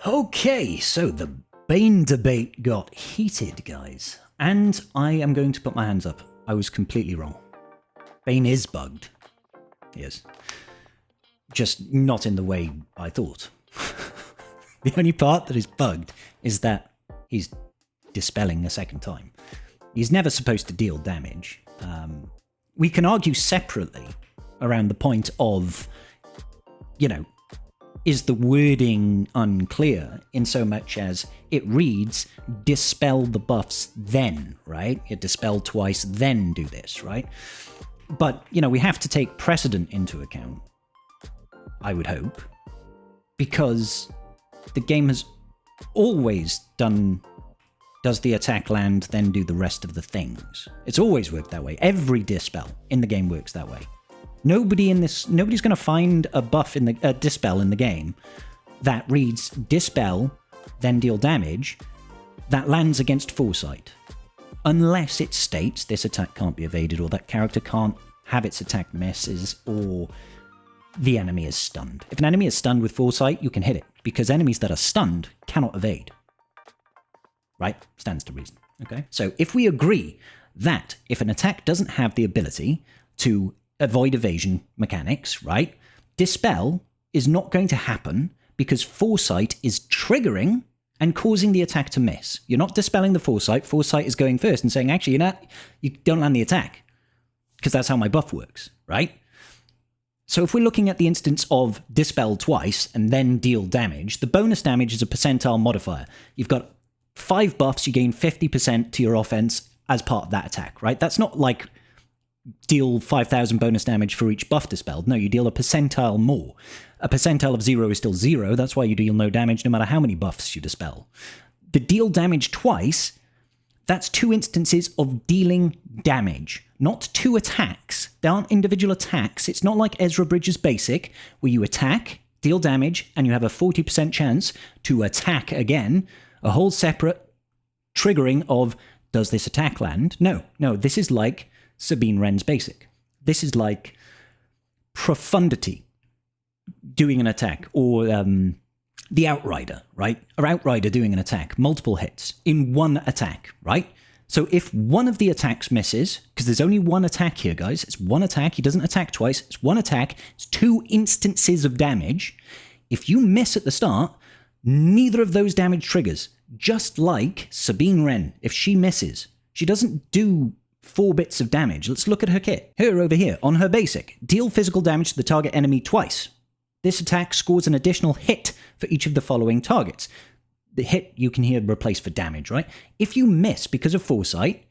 Okay, so the Bane debate got heated, guys. And I am going to put my hands up. I was completely wrong. Bane is bugged. Yes. Just not in the way I thought. The only part that is bugged is that he's dispelling a second time. He's never supposed to deal damage. We can argue separately around the point of, is the wording unclear in so much as it reads, dispel the buffs then, right? You dispel twice, then do this, right? But, we have to take precedent into account, I would hope, because the game has always does the attack land, then do the rest of the things. It's always worked that way. Every dispel in the game works that way. Nobody's going to find a buff in a dispel in the game that reads dispel, then deal damage, that lands against Foresight. Unless it states this attack can't be evaded, or that character can't have its attack misses, or the enemy is stunned. If an enemy is stunned with Foresight, you can hit it, because enemies that are stunned cannot evade. Right? Stands to reason. Okay? So if we agree that if an attack doesn't have the ability to avoid evasion mechanics, right? Dispel is not going to happen because Foresight is triggering and causing the attack to miss. You're not dispelling the Foresight. Foresight is going first and saying, actually, you don't land the attack because that's how my buff works, right? So if we're looking at the instance of dispel twice and then deal damage, the bonus damage is a percentile modifier. You've got 5 buffs, you gain 50% to your offense as part of that attack, right? That's not like deal 5,000 bonus damage for each buff dispelled. No, you deal a percentile more. A percentile of 0 is still 0. That's why you deal no damage no matter how many buffs you dispel. The deal damage twice, that's 2 instances of dealing damage, not 2 attacks. They aren't individual attacks. It's not like Ezra Bridges Basic, where you attack, deal damage, and you have a 40% chance to attack again. A whole separate triggering of, does this attack land? No, this is like Sabine Wren's Basic. This is like Profundity doing an attack, or the Outrider, right? Or Outrider doing an attack, multiple hits in one attack, right? So if one of the attacks misses, because there's only one attack here, guys, it's one attack, he doesn't attack twice, it's one attack, it's 2 instances of damage. If you miss at the start, neither of those damage triggers. Just like Sabine Wren, if she misses, she doesn't do 4 bits of damage. Let's look at her kit. Her over here, on her basic. Deal physical damage to the target enemy twice. This attack scores an additional hit for each of the following targets. The hit you can here replace for damage, right? If you miss because of Foresight,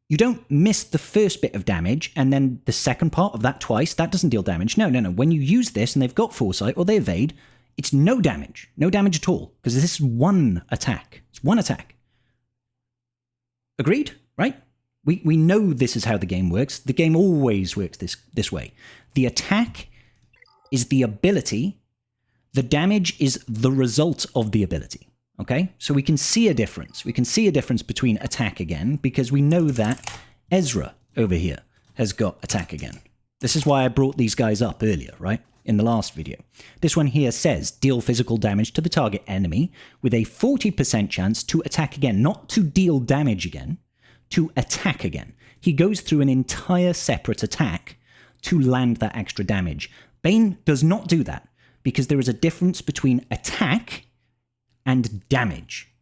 you don't miss the first bit of damage and then the second part of that twice. That doesn't deal damage. No. When you use this and they've got Foresight or they evade, it's no damage. No damage at all. Because this is one attack. It's one attack. Agreed? Right? We know this is how the game works. The game always works this way. The attack is the ability. The damage is the result of the ability. Okay? So we can see a difference. We can see a difference between attack again, because we know that Ezra over here has got attack again. This is why I brought these guys up earlier, right? In the last video. This one here says, deal physical damage to the target enemy with a 40% chance to attack again, not to deal damage again, to attack again. He goes through an entire separate attack to land that extra damage. Bane does not do that, because there is a difference between attack and damage.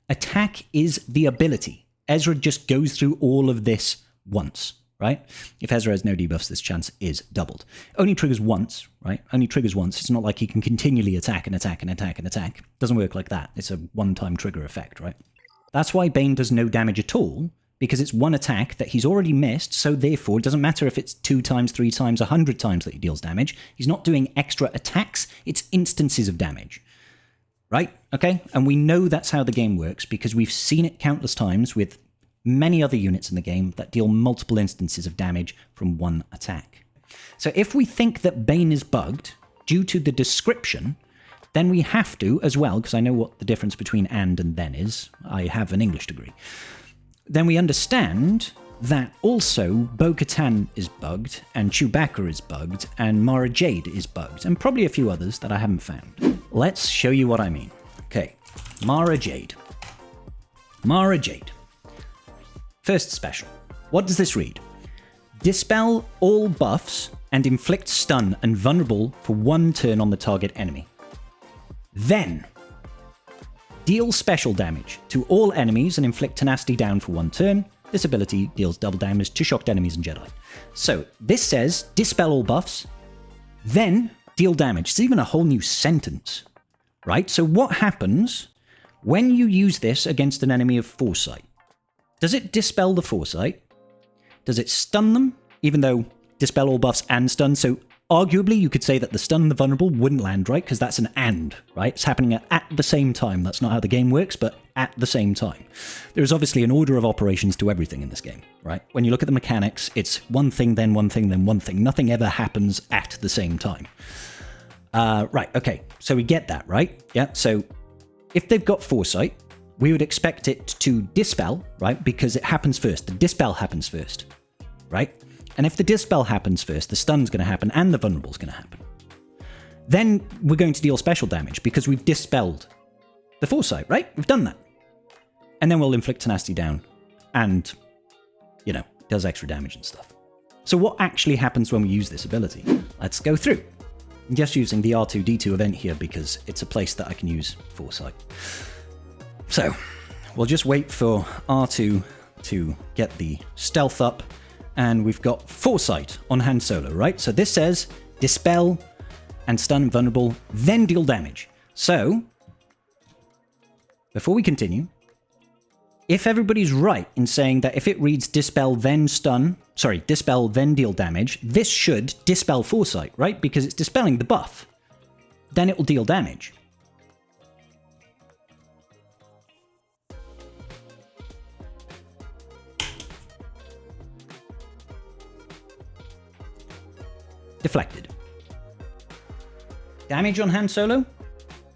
Attack is the ability. Ezra just goes through all of this once, right? If Ezra has no debuffs, this chance is doubled. Only triggers once, right? Only triggers once. It's not like he can continually attack and attack and attack and attack. Doesn't work like that. It's a one-time trigger effect, right? That's why Bane does no damage at all, because it's one attack that he's already missed, so therefore it doesn't matter if it's 2 times, 3 times, 100 times that he deals damage. He's not doing extra attacks, it's instances of damage. Right? Okay? And we know that's how the game works, because we've seen it countless times with many other units in the game that deal multiple instances of damage from one attack. So if we think that Bane is bugged due to the description, then we have to, as well, because I know what the difference between and then is. I have an English degree. Then we understand that also Bo-Katan is bugged, and Chewbacca is bugged, and Mara Jade is bugged, and probably a few others that I haven't found. Let's show you what I mean. Okay, Mara Jade. Mara Jade. First special. What does this read? Dispel all buffs and inflict stun and vulnerable for 1 turn on the target enemy. Then, deal special damage to all enemies and inflict tenacity down for 1 turn. This ability deals double damage to shocked enemies and Jedi. So, this says dispel all buffs, then deal damage. It's even a whole new sentence, right? So what happens when you use this against an enemy of Foresight? Does it dispel the Foresight? Does it stun them, even though dispel all buffs and stun? So arguably you could say that the stun and the vulnerable wouldn't land, right? Because that's an and, right? It's happening at the same time. That's not how the game works, but at the same time. There's obviously an order of operations to everything in this game, right? When you look at the mechanics, it's one thing, then one thing, then one thing. Nothing ever happens at the same time. Right, okay. So we get that, right? Yeah, so if they've got Foresight, we would expect it to dispel, right? Because it happens first. The dispel happens first, right? And if the dispel happens first, the stun's going to happen and the vulnerable's going to happen. Then we're going to deal special damage because we've dispelled the Foresight, right? We've done that. And then we'll inflict tenacity down and, you know, does extra damage and stuff. So what actually happens when we use this ability? Let's go through. I'm just using the R2-D2 event here because it's a place that I can use Foresight. So we'll just wait for R2 to get the stealth up, and we've got Foresight on Han Solo, right? So this says dispel and stun vulnerable, then deal damage. So before we continue, if everybody's right in saying that if it reads dispel then dispel then deal damage, this should dispel Foresight, right? Because it's dispelling the buff. Then it will deal damage. Deflected. Damage on Han Solo?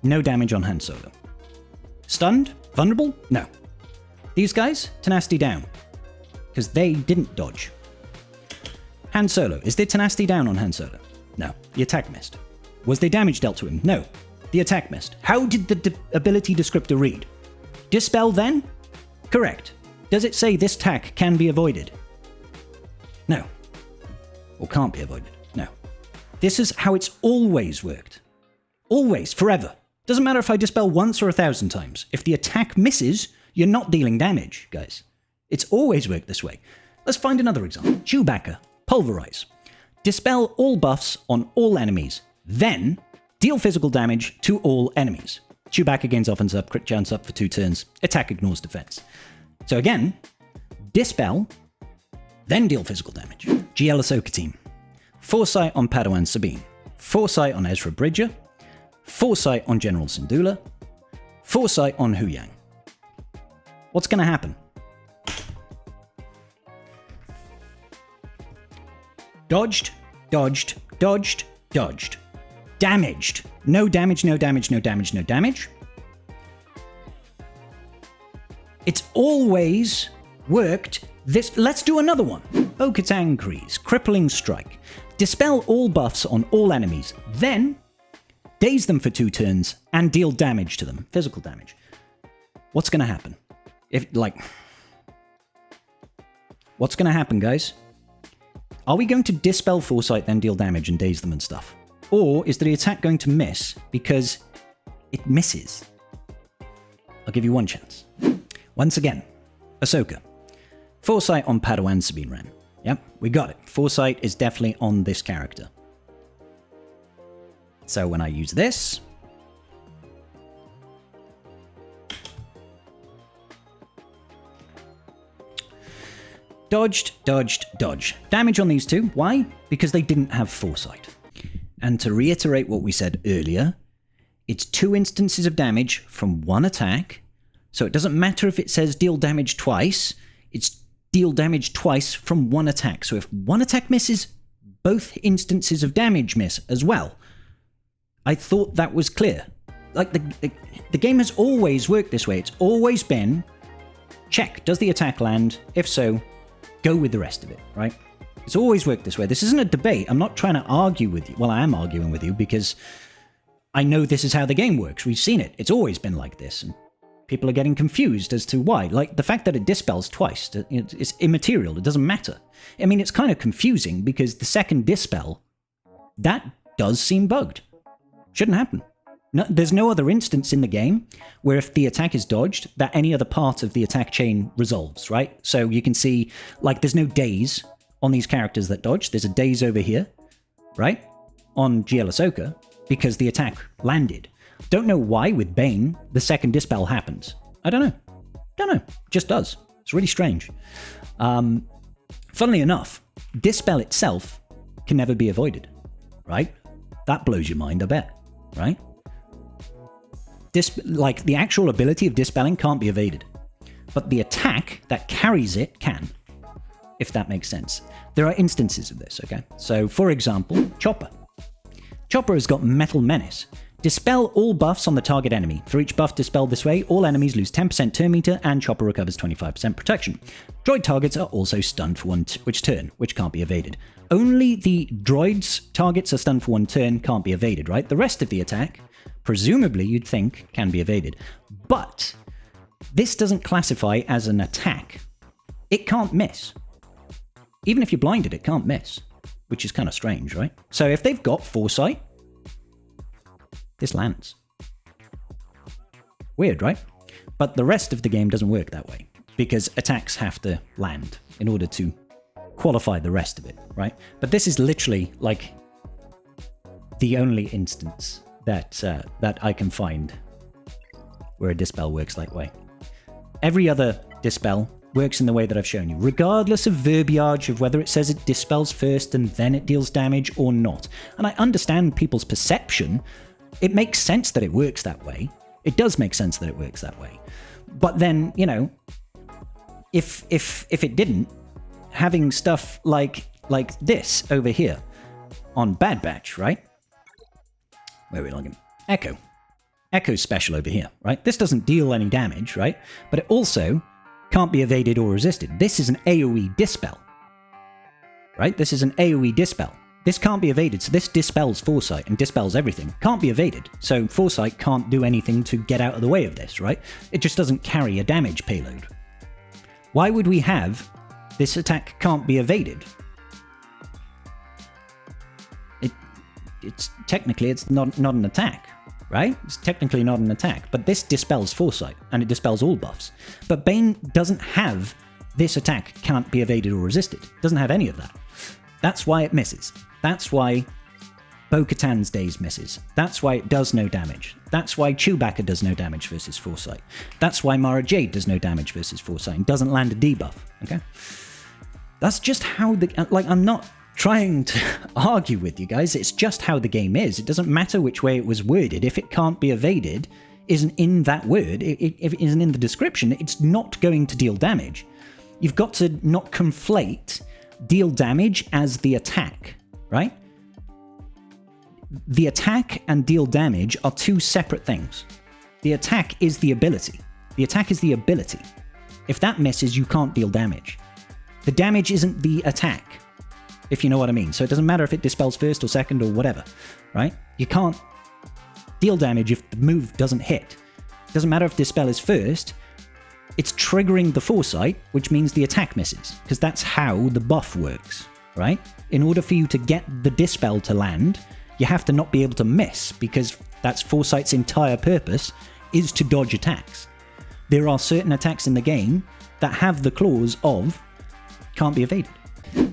No damage on Han Solo. Stunned? Vulnerable? No. These guys? Tenacity down. Because they didn't dodge. Han Solo. Is there tenacity down on Han Solo? No. The attack missed. Was there damage dealt to him? No. The attack missed. How did the ability descriptor read? Dispel then? Correct. Does it say this attack can be avoided? No. Or can't be avoided? No. This is how it's always worked. Always. Forever. Doesn't matter if I dispel once or 1,000 times. If the attack misses, you're not dealing damage, guys. It's always worked this way. Let's find another example. Chewbacca. Pulverize. Dispel all buffs on all enemies. Then, deal physical damage to all enemies. Chewbacca gains offense up, crit chance up for 2 turns. Attack ignores defense. So again, dispel, then deal physical damage. GL Ahsoka team. Foresight on Padawan Sabine. Foresight on Ezra Bridger. Foresight on General Syndulla. Foresight on Huyang. What's going to happen? Dodged, dodged, dodged, dodged. Damaged. No damage, no damage, no damage, no damage. It's always worked this. Let's do another one. Bo-Katan Kryze. Crippling Strike. Dispel all buffs on all enemies. Then, daze them for 2 turns and deal damage to them. Physical damage. What's going to happen? What's going to happen, guys? Are we going to dispel Foresight, then deal damage and daze them and stuff? Or is the attack going to miss because it misses? I'll give you one chance. Once again, Ahsoka. Foresight on Padawan Sabine Wren. Yep, we got it. Foresight is definitely on this character. So when I use this, dodged, dodged, dodge. Damage on these two. Why? Because they didn't have Foresight. And to reiterate what we said earlier, it's 2 instances of damage from 1 attack. So it doesn't matter if it says deal damage twice. It's deal damage twice from 1 attack. So if 1 attack misses, both instances of damage miss as well. I thought that was clear. Like, the game has always worked this way. It's always been, check, does the attack land? If so, go with the rest of it, right? It's always worked this way. This isn't a debate. I'm not trying to argue with you. Well, I am arguing with you because I know this is how the game works. We've seen it. It's always been like this. And people are getting confused as to why. Like, the fact that it dispels twice, it's immaterial. It doesn't matter. I mean, it's kind of confusing because the second dispel, that does seem bugged. Shouldn't happen. No, there's no other instance in the game where if the attack is dodged, that any other part of the attack chain resolves, right? So you can see, like, there's no daze on these characters that dodge. There's a daze over here, right? On GL Ahsoka, because the attack landed. Don't know why with Bane, the second dispel happens. I don't know. Don't know. It just does. It's really strange. Funnily enough, dispel itself can never be avoided, right? That blows your mind, I bet, right? Like, the actual ability of dispelling can't be evaded, but the attack that carries it can, if that makes sense. There are instances of this, okay? So, for example, Chopper. Chopper has got Metal Menace. Dispel all buffs on the target enemy. For each buff dispelled this way, all enemies lose 10% turn meter, and Chopper recovers 25% protection. Droid targets are also stunned for one turn, which can't be evaded. Only the droid's targets are stunned for one turn, can't be evaded, right? The rest of the attack, presumably you'd think, can be evaded. But this doesn't classify as an attack. It can't miss. Even if you're blinded, it can't miss, which is kind of strange, right? So if they've got Foresight, this lands. Weird, right? But the rest of the game doesn't work that way, because attacks have to land in order to qualify the rest of it, right? But this is literally, like, the only instance that I can find where a dispel works that way. Every other dispel works in the way that I've shown you, regardless of verbiage of whether it says it dispels first and then it deals damage or not. And I understand people's perception. It makes sense that it works that way. It does make sense that it works that way. But then, you know, if it didn't, having stuff like this over here on Bad Batch, right? Where are we logging? Echo. Echo's special over here, right? This doesn't deal any damage, right? But it also can't be evaded or resisted. This is an AoE dispel, right? This is an AoE dispel. This can't be evaded, so this dispels Foresight and dispels everything. Can't be evaded, so Foresight can't do anything to get out of the way of this, right? It just doesn't carry a damage payload. Why would we have this attack can't be evaded? It's technically, it's not an attack, right? It's technically not an attack, but this dispels Foresight, and it dispels all buffs. But Bane doesn't have this attack can't be evaded or resisted. It doesn't have any of that. That's why it misses. That's why Bo-Katan's Daze misses. That's why it does no damage. That's why Chewbacca does no damage versus Foresight. That's why Mara Jade does no damage versus Foresight and doesn't land a debuff, okay? That's just how I'm not trying to argue with you guys. It's just how the game is. It doesn't matter which way it was worded. If it can't be evaded, isn't in that word, if it isn't in the description, it's not going to deal damage. You've got to not conflate deal damage as the attack, right? The attack and deal damage are two separate things. The attack is the ability. The attack is the ability. If that misses, you can't deal damage. The damage isn't the attack, if you know what I mean. So it doesn't matter if it dispels first or second or whatever, right? You can't deal damage if the move doesn't hit. It doesn't matter if dispel is first. It's triggering the Foresight, which means the attack misses, because that's how the buff works, right? In order for you to get the dispel to land, you have to not be able to miss, because that's Foresight's entire purpose, is to dodge attacks. There are certain attacks in the game that have the clause of can't be evaded.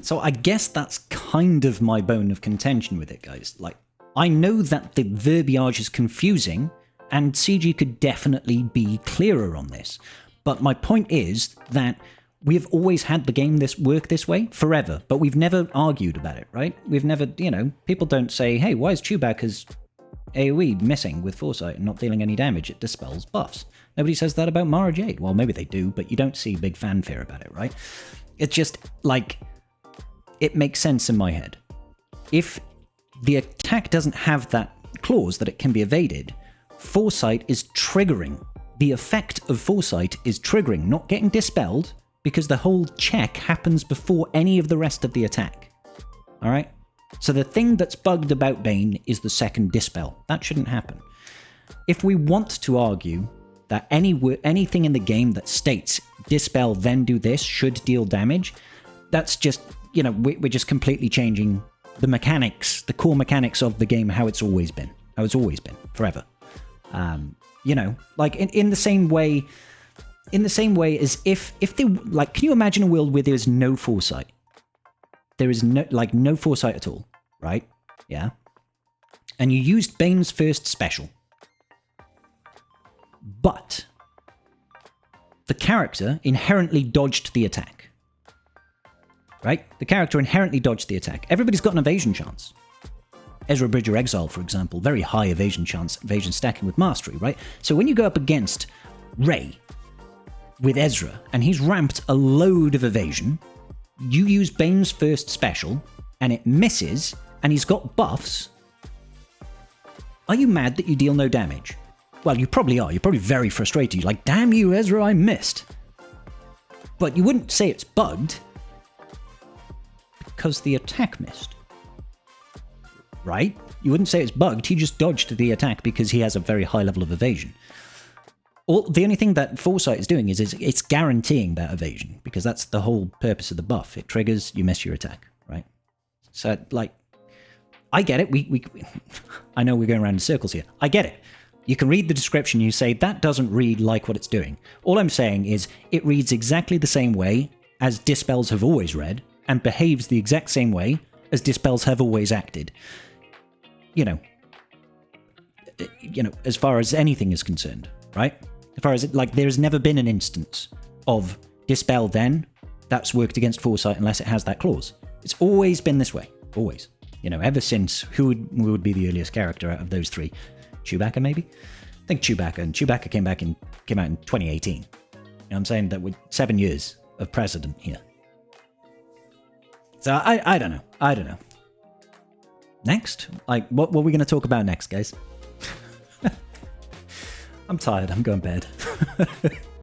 So I guess that's kind of my bone of contention with it, guys. Like, I know that the verbiage is confusing, and CG could definitely be clearer on this. But my point is that we've always had the game work this way forever, but we've never argued about it, right? We've never, people don't say, hey, why is Chewbacca's AoE missing with Foresight and not dealing any damage? It dispels buffs. Nobody says that about Mara Jade. Well, maybe they do, but you don't see big fanfare about it, right? It's just, like, it makes sense in my head. If the attack doesn't have that clause that it can be evaded, Foresight is triggering. The effect of Foresight is triggering, not getting dispelled, because the whole check happens before any of the rest of the attack. Alright? So the thing that's bugged about Bane is the second dispel. That shouldn't happen. If we want to argue that anything in the game that states dispel then do this should deal damage, that's just, we're just completely changing the mechanics, the core mechanics of the game, how it's always been, forever. Like in the same way as if they, like, can you imagine a world where there's no Foresight? There is no Foresight at all, right? Yeah. And you used Bane's first special. But the character inherently dodged the attack. Right? The character inherently dodged the attack. Everybody's got an evasion chance. Ezra Bridger Exile, for example, very high evasion chance, evasion stacking with mastery, right? So when you go up against Ray with Ezra, and he's ramped a load of evasion, you use Bane's first special, and it misses, and he's got buffs. Are you mad that you deal no damage? Well, you probably are. You're probably very frustrated. You're like, damn you, Ezra, I missed. But you wouldn't say it's bugged, because the attack missed. Right? You wouldn't say it's bugged. He just dodged the attack because he has a very high level of evasion. The only thing that Foresight is doing is it's guaranteeing that evasion, because that's the whole purpose of the buff. It triggers, you miss your attack, right? So, like, I get it. We I know we're going around in circles here. I get it. You can read the description, you say, that doesn't read like what it's doing. All I'm saying is it reads exactly the same way as dispels have always read, and behaves the exact same way as dispels have always acted. As far as anything is concerned, right? As far as there's never been an instance of dispel then that's worked against Foresight unless it has that clause. It's always been this way. Always. Ever since, who would be the earliest character out of those three? Chewbacca, maybe? I think Chewbacca, and Chewbacca came out in 2018. I'm saying that with 7 years of precedent here. So I don't know. Next? What are we going to talk about next, guys? I'm tired. I'm going to bed.